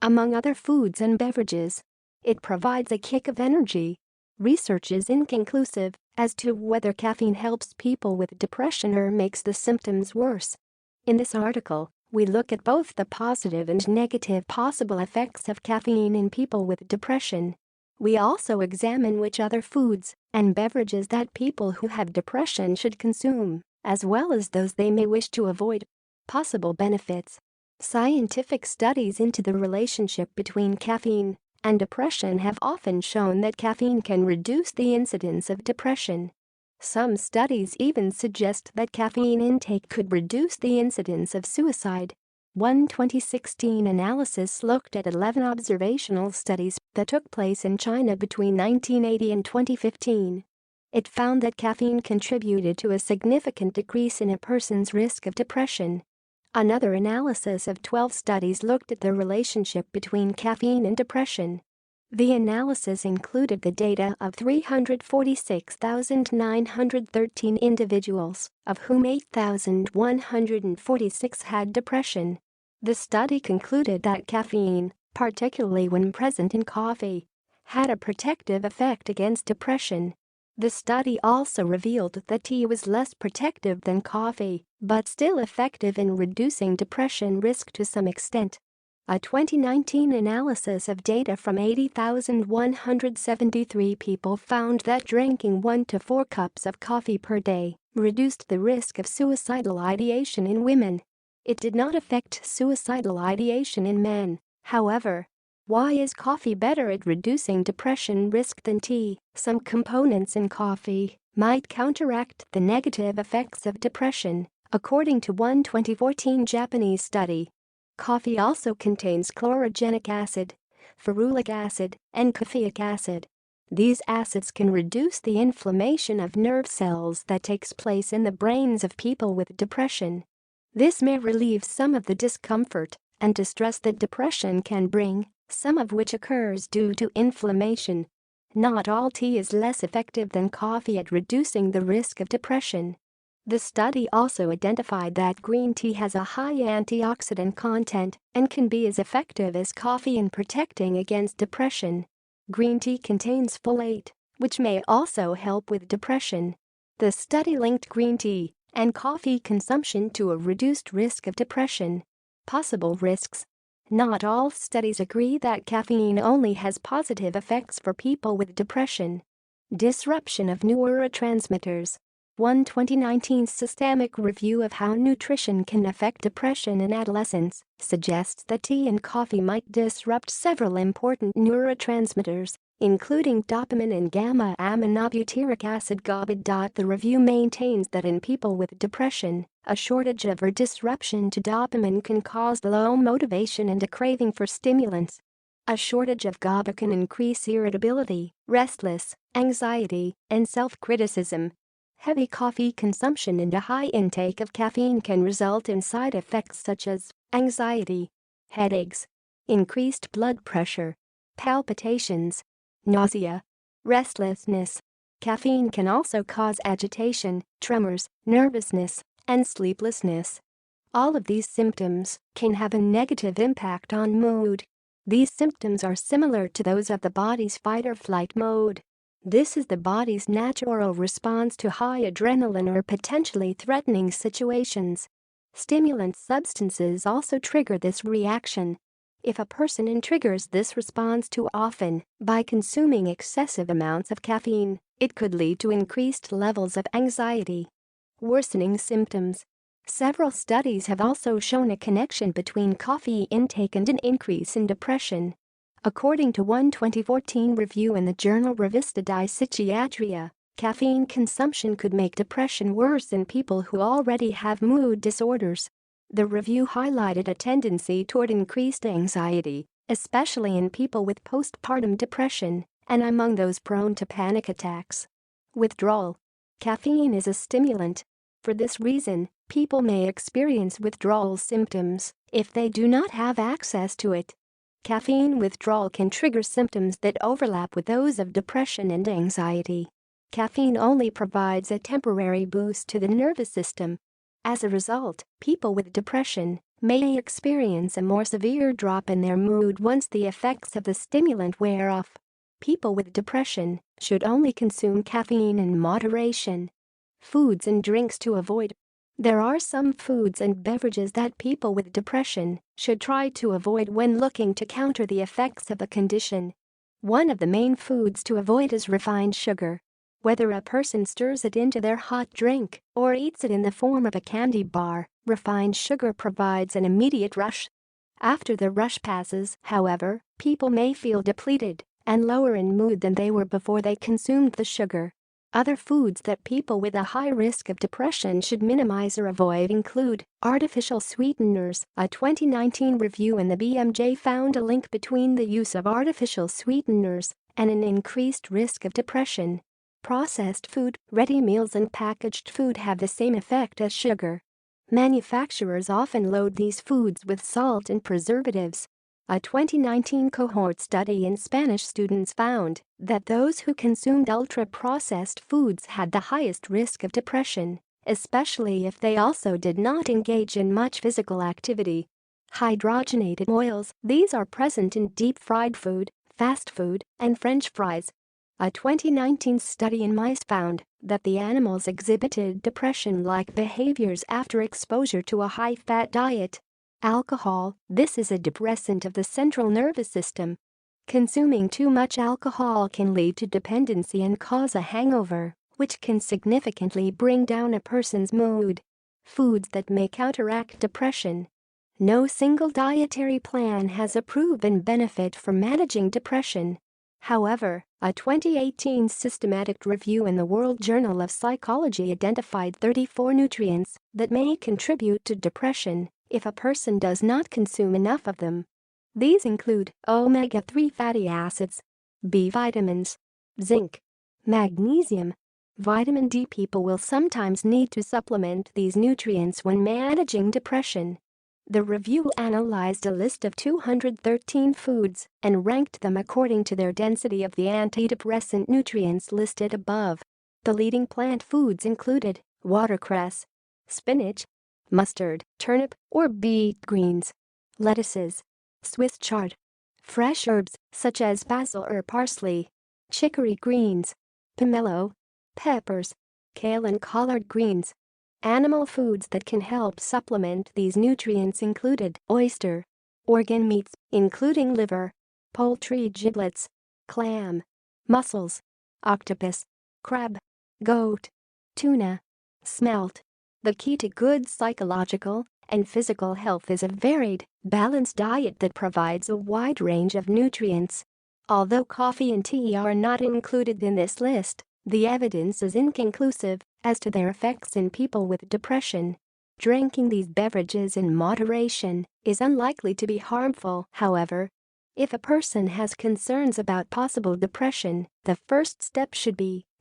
among other foods and beverages. It provides a kick of energy. Research is inconclusive as to whether caffeine helps people with depression or makes the symptoms worse. In this article, we look at both the positive and negative possible effects of caffeine in people with depression. We also examine which other foods and beverages that people who have depression should consume, as well as those they may wish to avoid. Possible benefits. Scientific studies into the relationship between caffeine and depression have often shown that caffeine can reduce the incidence of depression. Some studies even suggest that caffeine intake could reduce the incidence of suicide. One 2016 analysis looked at 11 observational studies that took place in China between 1980 and 2015. It found that caffeine contributed to a significant decrease in a person's risk of depression. Another analysis of 12 studies looked at the relationship between caffeine and depression. The analysis included the data of 346,913 individuals, of whom 8,146 had depression. The study concluded that caffeine, particularly when present in coffee, had a protective effect against depression. The study also revealed that tea was less protective than coffee, but still effective in reducing depression risk to some extent. A 2019 analysis of data from 80,173 people found that drinking 1 to 4 cups of coffee per day reduced the risk of suicidal ideation in women. It did not affect suicidal ideation in men, however. Why is coffee better at reducing depression risk than tea? Some components in coffee might counteract the negative effects of depression, according to one 2014 Japanese study. Coffee also contains chlorogenic acid, ferulic acid, and caffeic acid. These acids can reduce the inflammation of nerve cells that takes place in the brains of people with depression. This may relieve some of the discomfort and distress that depression can bring, some of which occurs due to inflammation. Not all tea is less effective than coffee at reducing the risk of depression. The study also identified that green tea has a high antioxidant content and can be as effective as coffee in protecting against depression. Green tea contains folate, which may also help with depression. The study linked green tea and coffee consumption to a reduced risk of depression. Possible risks. Not all studies agree that caffeine only has positive effects for people with depression. Disruption of neurotransmitters. One 2019 systemic review of how nutrition can affect depression in adolescents suggests that tea and coffee might disrupt several important neurotransmitters, including dopamine and gamma-aminobutyric acid GABA. The review maintains that in people with depression, a shortage of or disruption to dopamine can cause low motivation and a craving for stimulants. A shortage of GABA can increase irritability, restless, anxiety, and self-criticism. Heavy coffee consumption and a high intake of caffeine can result in side effects such as anxiety, headaches, increased blood pressure, palpitations, nausea, restlessness. Caffeine can also cause agitation, tremors, nervousness, and sleeplessness. All of these symptoms can have a negative impact on mood. These symptoms are similar to those of the body's fight-or-flight mode. This is the body's natural response to high adrenaline or potentially threatening situations. Stimulant substances also trigger this reaction. If a person triggers this response too often by consuming excessive amounts of caffeine, it could lead to increased levels of anxiety. Worsening symptoms. Several studies have also shown a connection between coffee intake and an increase in depression. According to one 2014 review in the journal Revista di Psichiatria, caffeine consumption could make depression worse in people who already have mood disorders. The review highlighted a tendency toward increased anxiety, especially in people with postpartum depression and among those prone to panic attacks. Withdrawal. Caffeine is a stimulant. For this reason, people may experience withdrawal symptoms if they do not have access to it. Caffeine withdrawal can trigger symptoms that overlap with those of depression and anxiety. Caffeine only provides a temporary boost to the nervous system. As a result, people with depression may experience a more severe drop in their mood once the effects of the stimulant wear off. People with depression should only consume caffeine in moderation. Foods and drinks to avoid. There are some foods and beverages that people with depression should try to avoid when looking to counter the effects of the condition. One of the main foods to avoid is refined sugar. Whether a person stirs it into their hot drink or eats it in the form of a candy bar, refined sugar provides an immediate rush. After the rush passes, however, people may feel depleted and lower in mood than they were before they consumed the sugar. Other foods that people with a high risk of depression should minimize or avoid include artificial sweeteners. A 2019 review in the BMJ found a link between the use of artificial sweeteners and an increased risk of depression. Processed food, ready meals and packaged food have the same effect as sugar. Manufacturers often load these foods with salt and preservatives. A 2019 cohort study in Spanish students found that those who consumed ultra-processed foods had the highest risk of depression, especially if they also did not engage in much physical activity. Hydrogenated oils, these are present in deep-fried food, fast food, and French fries. A 2019 study in mice found that the animals exhibited depression-like behaviors after exposure to a high-fat diet. Alcohol, this is a depressant of the central nervous system. Consuming too much alcohol can lead to dependency and cause a hangover, which can significantly bring down a person's mood. Foods that may counteract depression. No single dietary plan has a proven benefit for managing depression. However, a 2018 systematic review in the World Journal of Psychology identified 34 nutrients that may contribute to depression if a person does not consume enough of them. These include omega-3 fatty acids, B vitamins, zinc, magnesium, vitamin D. People will sometimes need to supplement these nutrients when managing depression. The review analyzed a list of 213 foods and ranked them according to their density of the antidepressant nutrients listed above. The leading plant foods included watercress, spinach, mustard, turnip or beet greens, lettuces, Swiss chard, fresh herbs such as basil or parsley, chicory greens, pomelo, peppers, kale and collard greens. Animal foods that can help supplement these nutrients included oyster, organ meats, including liver, poultry giblets, clam, mussels, octopus, crab, goat, tuna, smelt. The key to good psychological and physical health is a varied, balanced diet that provides a wide range of nutrients. Although coffee and tea are not included in this list, the evidence is inconclusive as to their effects in people with depression. Drinking these beverages in moderation is unlikely to be harmful, however. If a person has concerns about possible depression, the first step should be